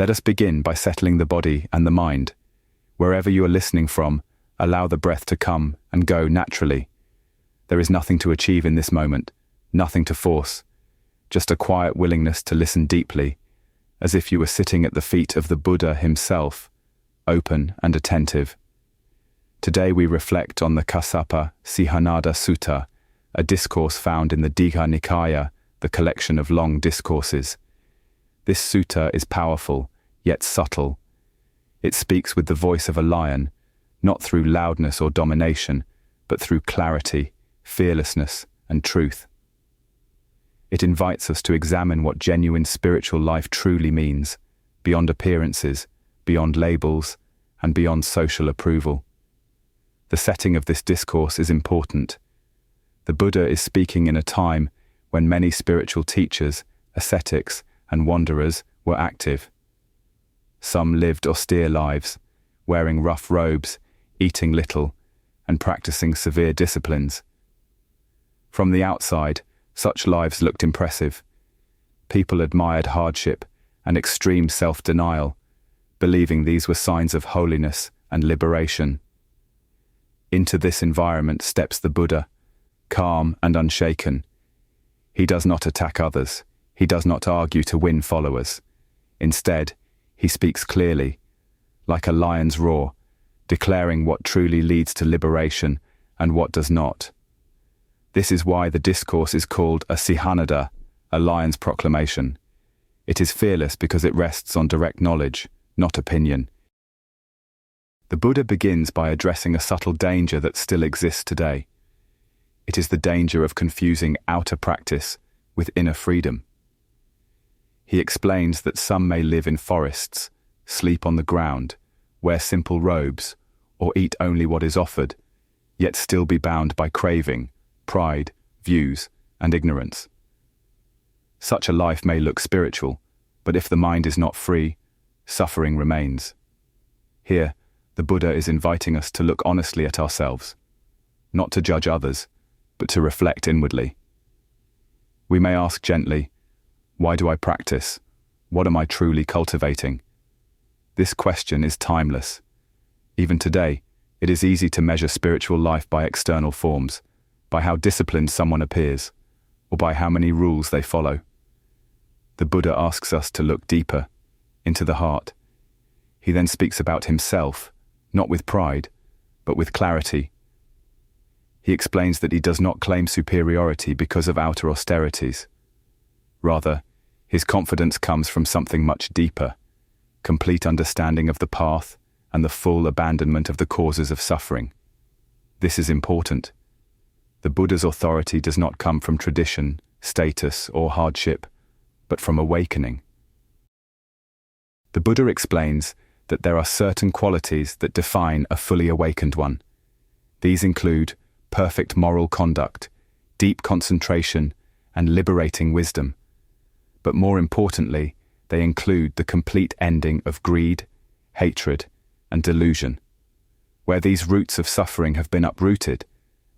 Let us begin by settling the body and the mind. Wherever you are listening from, allow the breath to come and go naturally. There is nothing to achieve in this moment, nothing to force, just a quiet willingness to listen deeply, as if you were sitting at the feet of the Buddha himself, open and attentive. Today we reflect on the Kassapa Sīhanāda Sutta, a discourse found in the Dīgha Nikāya, the collection of long discourses. This sutta is powerful, yet subtle. It speaks with the voice of a lion, not through loudness or domination, but through clarity, fearlessness, and truth. It invites us to examine what genuine spiritual life truly means, beyond appearances, beyond labels, and beyond social approval. The setting of this discourse is important. The Buddha is speaking in a time when many spiritual teachers, ascetics, and wanderers were active. Some lived austere lives, wearing rough robes, eating little, and practicing severe disciplines. From the outside, such lives looked impressive. People admired hardship and extreme self-denial, believing these were signs of holiness and liberation. Into this environment steps the Buddha, calm and unshaken. He does not attack others. He does not argue to win followers. Instead, he speaks clearly, like a lion's roar, declaring what truly leads to liberation and what does not. This is why the discourse is called a Sīhanāda, a lion's proclamation. It is fearless because it rests on direct knowledge, not opinion. The Buddha begins by addressing a subtle danger that still exists today. It is the danger of confusing outer practice with inner freedom. He explains that some may live in forests, sleep on the ground, wear simple robes, or eat only what is offered, yet still be bound by craving, pride, views, and ignorance. Such a life may look spiritual, but if the mind is not free, suffering remains. Here, the Buddha is inviting us to look honestly at ourselves, not to judge others, but to reflect inwardly. We may ask gently, why do I practice? What am I truly cultivating? This question is timeless. Even today, it is easy to measure spiritual life by external forms, by how disciplined someone appears, or by how many rules they follow. The Buddha asks us to look deeper, into the heart. He then speaks about himself, not with pride, but with clarity. He explains that he does not claim superiority because of outer austerities. Rather, his confidence comes from something much deeper, complete understanding of the path and the full abandonment of the causes of suffering. This is important. The Buddha's authority does not come from tradition, status, or hardship, but from awakening. The Buddha explains that there are certain qualities that define a fully awakened one. These include perfect moral conduct, deep concentration, and liberating wisdom. But more importantly, they include the complete ending of greed, hatred, and delusion. Where these roots of suffering have been uprooted,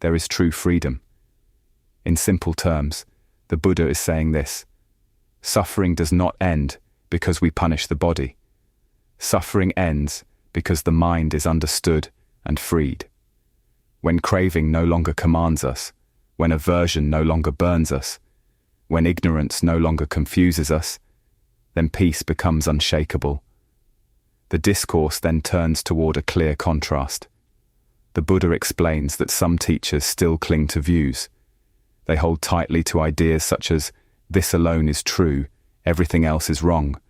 there is true freedom. In simple terms, the Buddha is saying this: suffering does not end because we punish the body. Suffering ends because the mind is understood and freed. When craving no longer commands us, when aversion no longer burns us, when ignorance no longer confuses us, then peace becomes unshakable. The discourse then turns toward a clear contrast. The Buddha explains that some teachers still cling to views. They hold tightly to ideas such as, this alone is true, everything else is wrong.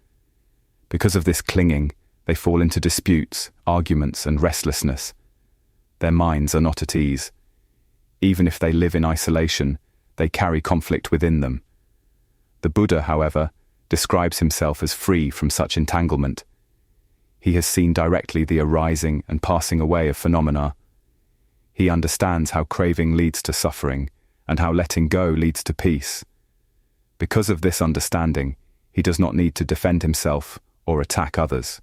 Because of this clinging, they fall into disputes, arguments, and restlessness. Their minds are not at ease. Even if they live in isolation, they carry conflict within them. The Buddha, however, describes himself as free from such entanglement. He has seen directly the arising and passing away of phenomena. He understands how craving leads to suffering and how letting go leads to peace. Because of this understanding, he does not need to defend himself or attack others.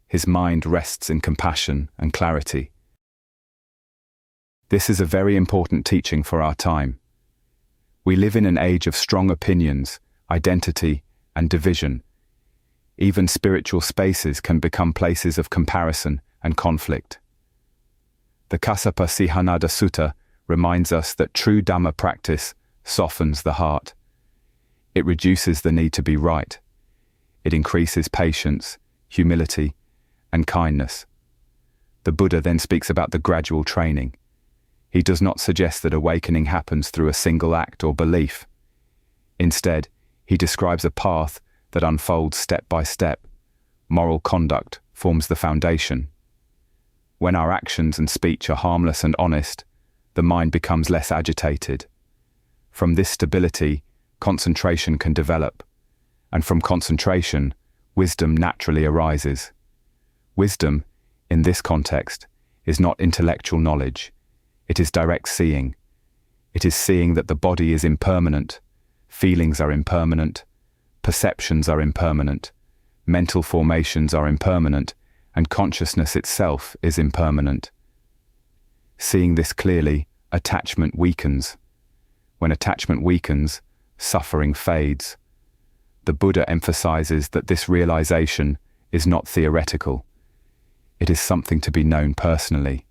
His mind rests in compassion and clarity. This is a very important teaching for our time. We live in an age of strong opinions, identity, and division. Even spiritual spaces can become places of comparison and conflict. The Kassapa Sīhanāda Sutta reminds us that true Dhamma practice softens the heart. It reduces the need to be right. It increases patience, humility, and kindness. The Buddha then speaks about the gradual training. He does not suggest that awakening happens through a single act or belief. Instead, he describes a path that unfolds step by step. Moral conduct forms the foundation. When our actions and speech are harmless and honest, the mind becomes less agitated. From this stability, concentration can develop, and from concentration, wisdom naturally arises. Wisdom, in this context, is not intellectual knowledge. It is direct seeing. It is seeing that the body is impermanent, feelings are impermanent, perceptions are impermanent, mental formations are impermanent, and consciousness itself is impermanent. Seeing this clearly, attachment weakens. When attachment weakens, suffering fades. The Buddha emphasizes that this realization is not theoretical. It is something to be known personally.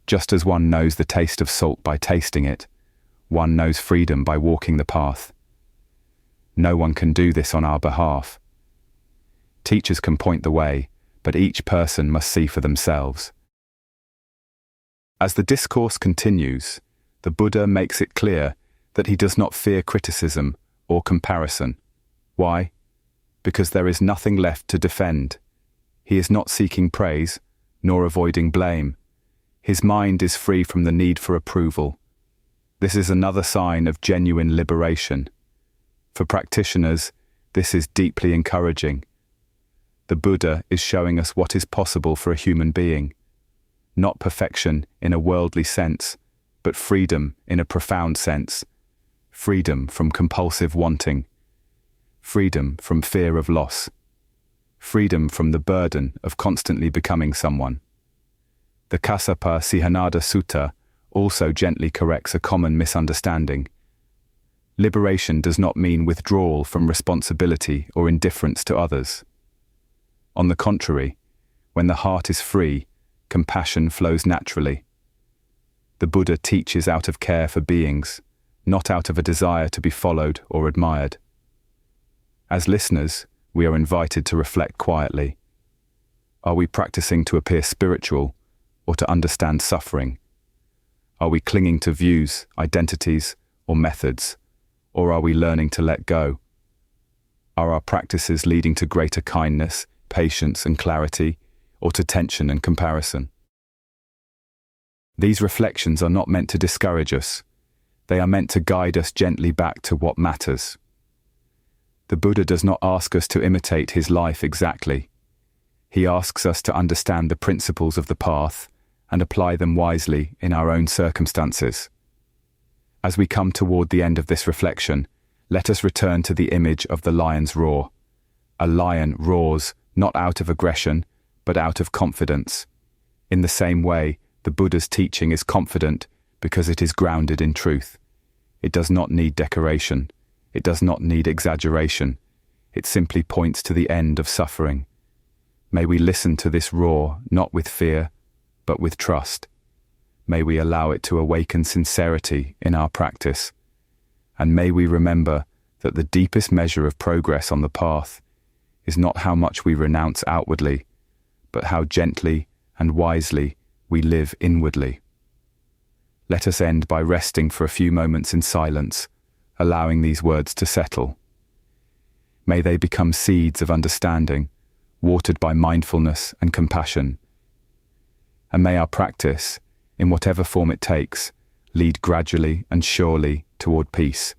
Just as one knows the taste of salt by tasting it, one knows freedom by walking the path. No one can do this on our behalf. Teachers can point the way, but each person must see for themselves. As the discourse continues, the Buddha makes it clear that he does not fear criticism or comparison. Why? Because there is nothing left to defend. He is not seeking praise, nor avoiding blame. His mind is free from the need for approval. This is another sign of genuine liberation. For practitioners, this is deeply encouraging. The Buddha is showing us what is possible for a human being. Not perfection in a worldly sense, but freedom in a profound sense. Freedom from compulsive wanting. Freedom from fear of loss. Freedom from the burden of constantly becoming someone. The Kassapa Sīhanāda Sutta also gently corrects a common misunderstanding. Liberation does not mean withdrawal from responsibility or indifference to others. On the contrary, when the heart is free, compassion flows naturally. The Buddha teaches out of care for beings, not out of a desire to be followed or admired. As listeners, we are invited to reflect quietly. Are we practicing to appear spiritual or to understand suffering? Are we clinging to views, identities, or methods, or are we learning to let go? Are our practices leading to greater kindness, patience, and clarity, or to tension and comparison? These reflections are not meant to discourage us. They are meant to guide us gently back to what matters. The Buddha does not ask us to imitate his life exactly. He asks us to understand the principles of the path and apply them wisely in our own circumstances. As we come toward the end of this reflection, let us return to the image of the lion's roar. A lion roars not out of aggression, but out of confidence. In the same way, the Buddha's teaching is confident because it is grounded in truth. It does not need decoration. It does not need exaggeration. It simply points to the end of suffering. May we listen to this roar not with fear, but with trust. May we allow it to awaken sincerity in our practice. And may we remember that the deepest measure of progress on the path is not how much we renounce outwardly, but how gently and wisely we live inwardly. Let us end by resting for a few moments in silence, allowing these words to settle. May they become seeds of understanding, watered by mindfulness and compassion. And may our practice, in whatever form it takes, lead gradually and surely toward peace,